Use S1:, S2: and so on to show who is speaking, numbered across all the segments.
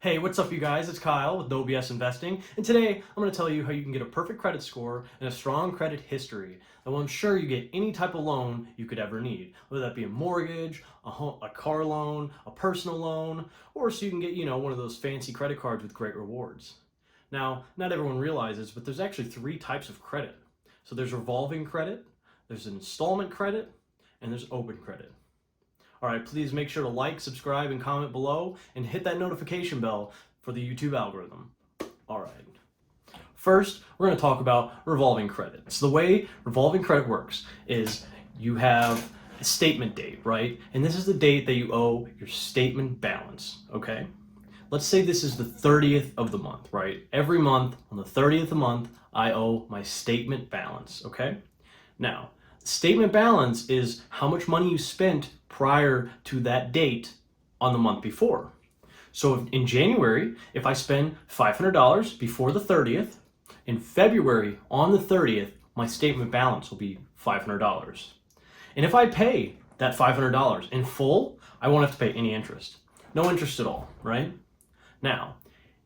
S1: Hey, what's up, you guys? It's Kyle with No BS Investing, and today I'm going to tell you how you can get a perfect credit score and a strong credit history that will ensure you get any type of loan you could ever need, whether that be a mortgage, a car loan, a personal loan, or so you can get, one of those fancy credit cards with great rewards. Now, not everyone realizes, but there's actually three types of credit. So there's revolving credit, there's installment credit, and there's open credit. All right, please make sure to like, subscribe, and comment below, and hit that notification bell for the YouTube algorithm. All right. First, we're going to talk about revolving credit. So the way revolving credit works is you have a statement date, right? And this is the date that you owe your statement balance, okay? Let's say this is the 30th of the month, right? Every month on the 30th of the month, I owe my statement balance, okay? Now, statement balance is how much money you spent prior to that date on the month before. So in January, if I spend $500 before the 30th, in February on the 30th, my statement balance will be $500. And if I pay that $500 in full, I won't have to pay any interest. No interest at all, right? Now,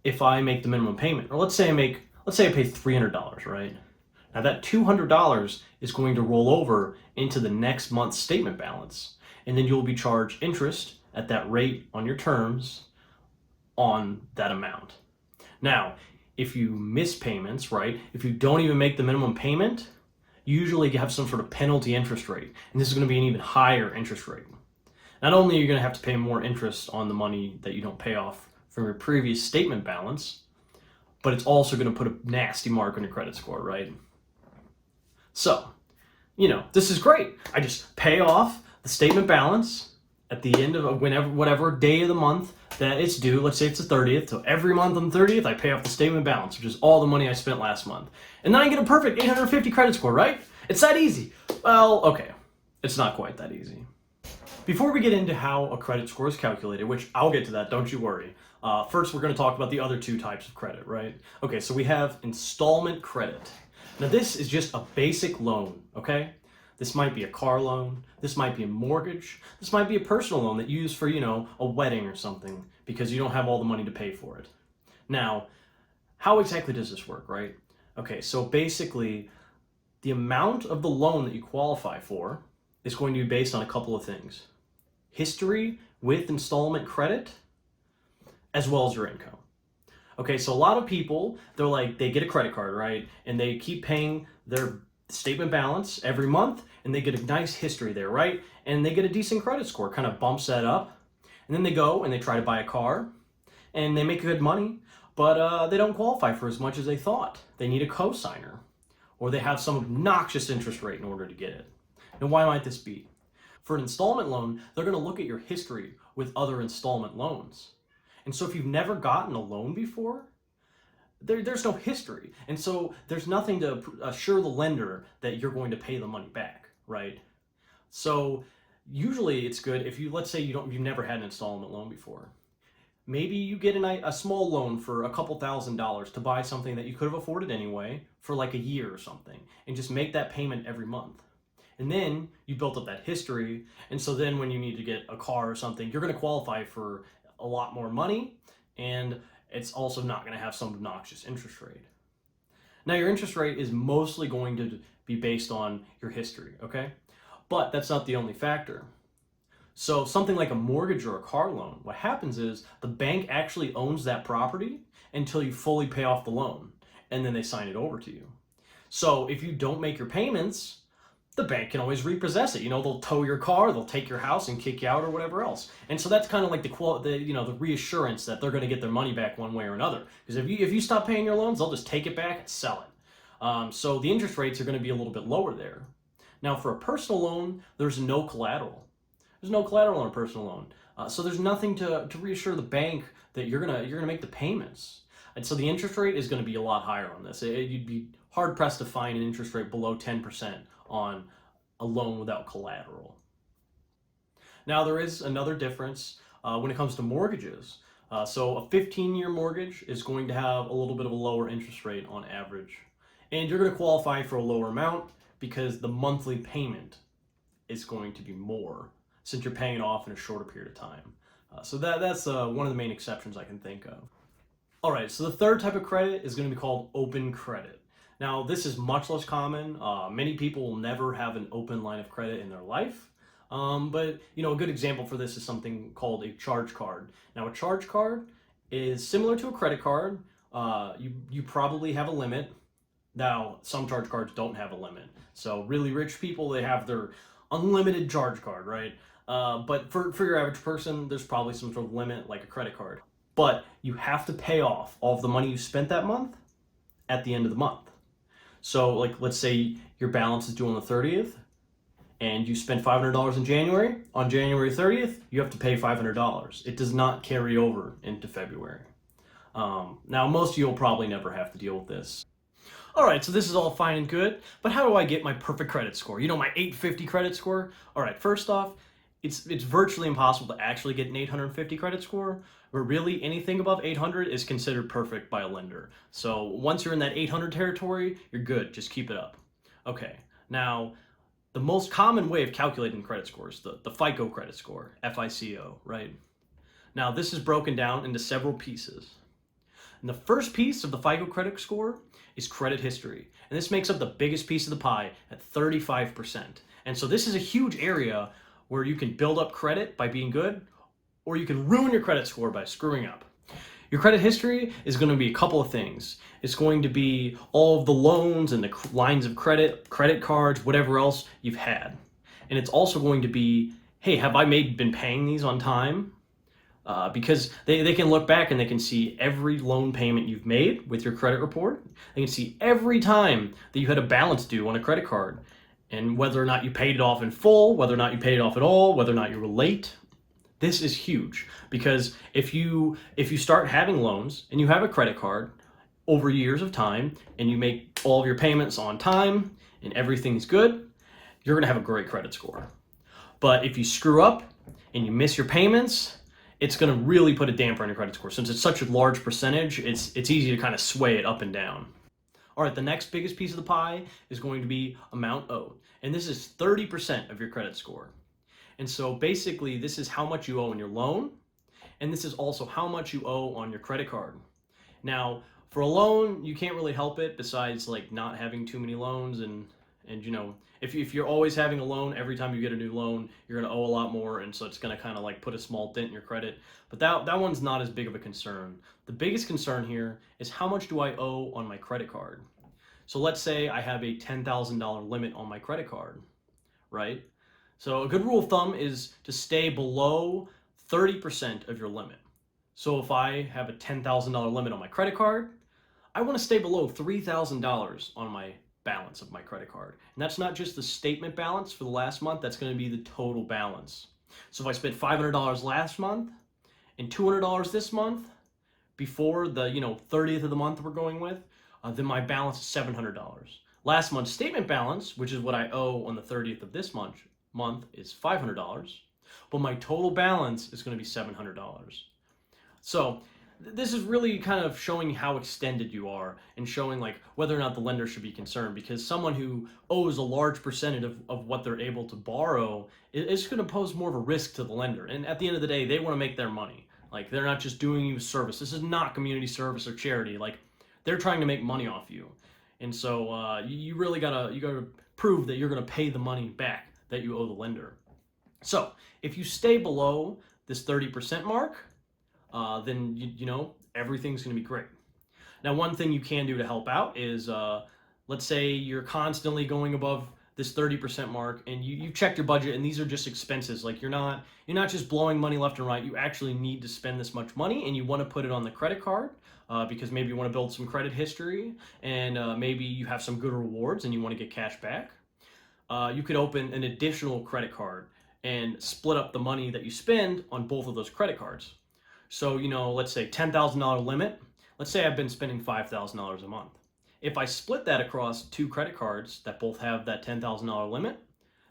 S1: if I make the minimum payment, or let's say I pay $300, right? Now that $200 is going to roll over into the next month's statement balance, and then you'll be charged interest at that rate on your terms on that amount. Now, if you miss payments, right, if you don't even make the minimum payment, you usually have some sort of penalty interest rate, and this is going to be an even higher interest rate. Not only are you going to have to pay more interest on the money that you don't pay off from your previous statement balance, but it's also going to put a nasty mark on your credit score, right? So, this is great. I just pay off the statement balance at the end of whatever day of the month that it's due. Let's say it's the 30th. So every month on the 30th, I pay off the statement balance, which is all the money I spent last month. And then I get a perfect 850 credit score, right? It's that easy. Well, okay. It's not quite that easy. Before we get into how a credit score is calculated, which I'll get to that, don't you worry. First, we're going to talk about the other two types of credit, right? Okay, so we have installment credit. Now this is just a basic loan, okay? This might be a car loan, this might be a mortgage, this might be a personal loan that you use for, a wedding or something because you don't have all the money to pay for it. Now, how exactly does this work, right? Okay, so basically, the amount of the loan that you qualify for is going to be based on a couple of things. History with installment credit, as well as your income. Okay, so a lot of people, they get a credit card, right? And they keep paying their statement balance every month, and they get a nice history there, right? And they get a decent credit score, kind of bumps that up. And then they go and they try to buy a car, and they make good money, but they don't qualify for as much as they thought. They need a cosigner, or they have some obnoxious interest rate in order to get it. Now, why might this be? For an installment loan, they're going to look at your history with other installment loans. And so if you've never gotten a loan before, there's no history. And so there's nothing to assure the lender that you're going to pay the money back, right? So usually it's good if let's say you've never had an installment loan before. Maybe you get a small loan for a couple $1,000s to buy something that you could have afforded anyway for like a year or something, and just make that payment every month. And then you built up that history, and so then when you need to get a car or something, you're going to qualify for a lot more money, and it's also not going to have some obnoxious interest rate. Now, your interest rate is mostly going to be based on your history, okay? But that's not the only factor. So something like a mortgage or a car loan, what happens is the bank actually owns that property until you fully pay off the loan, and then they sign it over to you. So if you don't make your payments, the bank can always repossess it. They'll tow your car, they'll take your house and kick you out or whatever else. And so that's kind of like the reassurance that they're going to get their money back one way or another. Because if you stop paying your loans, they'll just take it back and sell it. So the interest rates are going to be a little bit lower there. Now, for a personal loan, there's no collateral. There's no collateral on a personal loan. So there's nothing to reassure the bank that you're gonna make the payments. And so the interest rate is going to be a lot higher on this. You'd be hard pressed to find an interest rate below 10% on a loan without collateral. Now, there is another difference when it comes to mortgages. So a 15-year mortgage is going to have a little bit of a lower interest rate on average. And you're going to qualify for a lower amount because the monthly payment is going to be more since you're paying it off in a shorter period of time. So that's one of the main exceptions I can think of. All right, so the third type of credit is going to be called open credit. Now, this is much less common. Many people will never have an open line of credit in their life. But a good example for this is something called a charge card. Now, a charge card is similar to a credit card. You probably have a limit. Now, some charge cards don't have a limit. So really rich people, they have their unlimited charge card, right? But for your average person, there's probably some sort of limit like a credit card. But you have to pay off all of the money you spent that month at the end of the month. So like, let's say your balance is due on the 30th and you spent $500 in January. On January 30th, you have to pay $500. It does not carry over into February. Now, most of you will probably never have to deal with this. All right, so this is all fine and good, but how do I get my perfect credit score? My 850 credit score? All right, first off, it's virtually impossible to actually get an 850 credit score, but really anything above 800 is considered perfect by a lender. So once you're in that 800 territory, you're good, just keep it up. Okay, now the most common way of calculating credit scores, the FICO credit score, FICO, right? Now this is broken down into several pieces. And the first piece of the FICO credit score is credit history. And this makes up the biggest piece of the pie at 35%. And so this is a huge area where you can build up credit by being good, or you can ruin your credit score by screwing up. Your credit history is going to be a couple of things. It's going to be all of the loans and the lines of credit, credit cards, whatever else you've had. And it's also going to be, hey, have I been paying these on time? Because they can look back and they can see every loan payment you've made with your credit report. They can see every time that you had a balance due on a credit card, and whether or not you paid it off in full, whether or not you paid it off at all, whether or not you were late. This is huge, because if you start having loans and you have a credit card over years of time and you make all of your payments on time and everything's good, you're gonna have a great credit score. But if you screw up and you miss your payments, it's going to really put a damper on your credit score. Since it's such a large percentage, it's easy to kind of sway it up and down. All right, the next biggest piece of the pie is going to be amount owed. And this is 30% of your credit score. And so basically, this is how much you owe on your loan, and this is also how much you owe on your credit card. Now, for a loan, you can't really help it besides like not having too many loans, and if you're always having a loan, every time you get a new loan, you're going to owe a lot more, and so it's going to kind of like put a small dent in your credit. But that one's not as big of a concern. The biggest concern here is how much do I owe on my credit card? So let's say I have a $10,000 limit on my credit card, right? So a good rule of thumb is to stay below 30% of your limit. So if I have a $10,000 limit on my credit card, I want to stay below $3,000 on my balance of my credit card. And that's not just the statement balance for the last month, that's going to be the total balance. So if I spent $500 last month and $200 this month, before the 30th of the month we're going with, then my balance is $700. Last month's statement balance, which is what I owe on the 30th of this month is $500, but my total balance is going to be $700. So this is really kind of showing how extended you are and showing like whether or not the lender should be concerned, because someone who owes a large percentage of what they're able to borrow is going to pose more of a risk to the lender. And at the end of the day, they want to make their money. Like, they're not just doing you a service. This is not community service or charity. Like, they're trying to make money off you. And so you really gotta prove that you're gonna pay the money back that you owe the lender. So if you stay below this 30% mark, then everything's going to be great. Now, one thing you can do to help out is, let's say you're constantly going above this 30% mark, and you check your budget, and these are just expenses. Like, you're not just blowing money left and right. You actually need to spend this much money, and you want to put it on the credit card because maybe you want to build some credit history, and maybe you have some good rewards, and you want to get cash back. You could open an additional credit card and split up the money that you spend on both of those credit cards. So, let's say $10,000 limit. Let's say I've been spending $5,000 a month. If I split that across two credit cards that both have that $10,000 limit,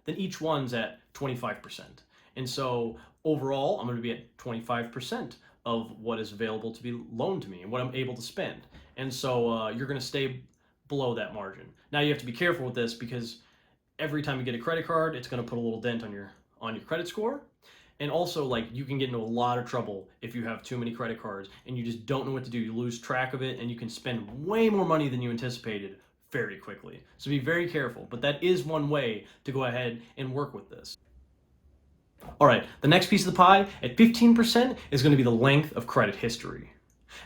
S1: then each one's at 25%. And so overall, I'm going to be at 25% of what is available to be loaned to me and what I'm able to spend. And so you're going to stay below that margin. Now, you have to be careful with this because every time you get a credit card, it's going to put a little dent on your credit score. And also, like, you can get into a lot of trouble if you have too many credit cards and you just don't know what to do. You lose track of it and you can spend way more money than you anticipated very quickly. So be very careful, but that is one way to go ahead and work with this. All right, the next piece of the pie at 15% is going to be the length of credit history.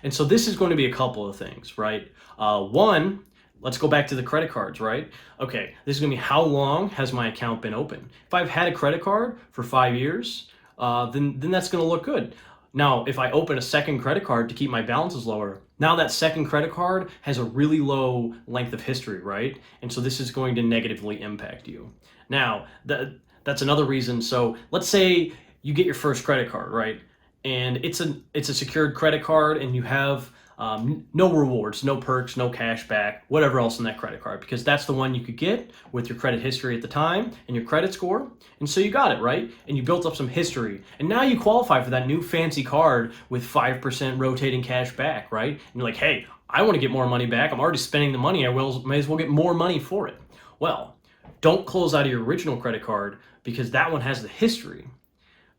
S1: And so this is going to be a couple of things, right? One, let's go back to the credit cards, right? Okay, this is going to be how long has my account been open? If I've had a credit card for 5 years, then that's going to look good. Now, if I open a second credit card to keep my balances lower, now that second credit card has a really low length of history, right? And so this is going to negatively impact you. Now, that's another reason. So let's say you get your first credit card, right? And it's a secured credit card, and you have no rewards, no perks, no cash back, whatever else in that credit card, because that's the one you could get with your credit history at the time and your credit score. And so you got it, right? And you built up some history. And now you qualify for that new fancy card with 5% rotating cash back, right? And you're like, hey, I want to get more money back. I'm already spending the money. May as well get more money for it. Well, don't close out of your original credit card because that one has the history.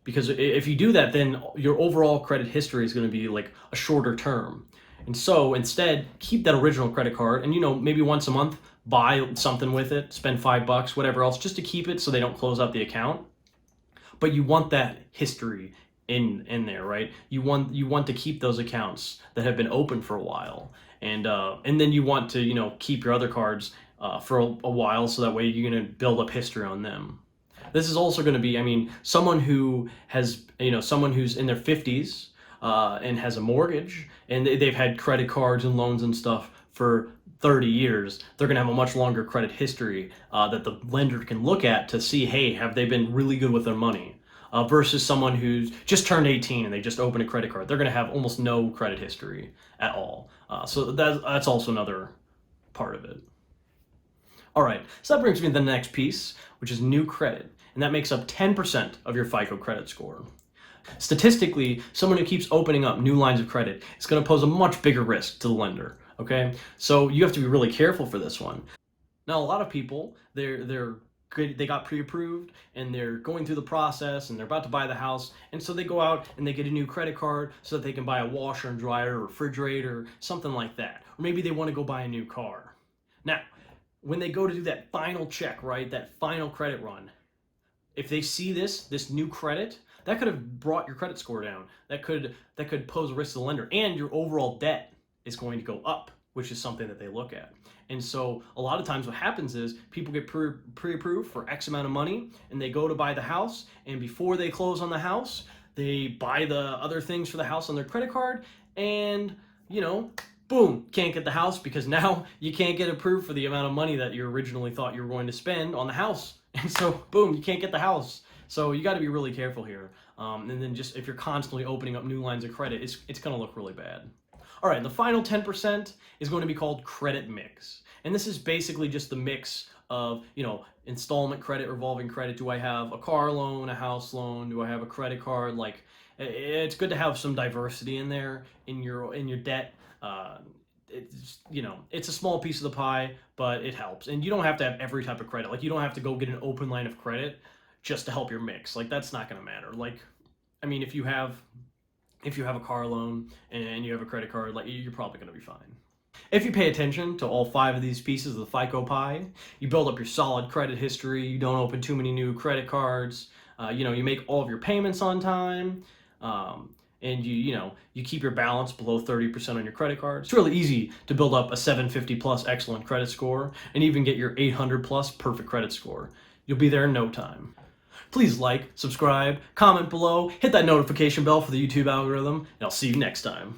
S1: Because if you do that, then your overall credit history is going to be like a shorter term. And so instead, keep that original credit card and, maybe once a month, buy something with it, spend $5, whatever else, just to keep it so they don't close out the account. But you want that history in there, right? You want to keep those accounts that have been open for a while. And then you want to, keep your other cards for a while, so that way you're going to build up history on them. This is also going to be, someone who has, someone who's in their 50s and has a mortgage, and they've had credit cards and loans and stuff for 30 years, they're going to have a much longer credit history that the lender can look at to see, hey, have they been really good with their money? Versus someone who's just turned 18 and they just opened a credit card. They're going to have almost no credit history at all. So that's also another part of it. All right, so that brings me to the next piece, which is new credit. And that makes up 10% of your FICO credit score. Statistically, someone who keeps opening up new lines of credit is going to pose a much bigger risk to the lender, okay? So you have to be really careful for this one. Now, a lot of people, they're good, they got pre-approved, and they're going through the process, and they're about to buy the house, and so they go out and they get a new credit card so that they can buy a washer and dryer or refrigerator, something like that. Or maybe they want to go buy a new car. Now, when they go to do that final check, right, that final credit run, if they see this new credit, that could have brought your credit score down. That could pose a risk to the lender, and your overall debt is going to go up, which is something that they look at. And so a lot of times what happens is people get pre-approved for X amount of money, and they go to buy the house, and before they close on the house, they buy the other things for the house on their credit card, and boom, can't get the house because now you can't get approved for the amount of money that you originally thought you were going to spend on the house. And so, boom, you can't get the house. So you got to be really careful here. And then just if you're constantly opening up new lines of credit, it's going to look really bad. All right, the final 10% is going to be called credit mix. And this is basically just the mix of, installment credit, revolving credit. Do I have a car loan, a house loan? Do I have a credit card? Like, it's good to have some diversity in there in your debt. It's a small piece of the pie, but it helps. And you don't have to have every type of credit. Like, you don't have to go get an open line of credit just to help your mix. Like, that's not going to matter. Like, if you have a car loan and you have a credit card, like, you're probably going to be fine. If you pay attention to all 5 of these pieces of the FICO pie, you build up your solid credit history, you don't open too many new credit cards, you make all of your payments on time, and you keep your balance below 30% on your credit card. It's really easy to build up a 750 plus excellent credit score and even get your 800 plus perfect credit score. You'll be there in no time. Please like, subscribe, comment below, hit that notification bell for the YouTube algorithm, and I'll see you next time.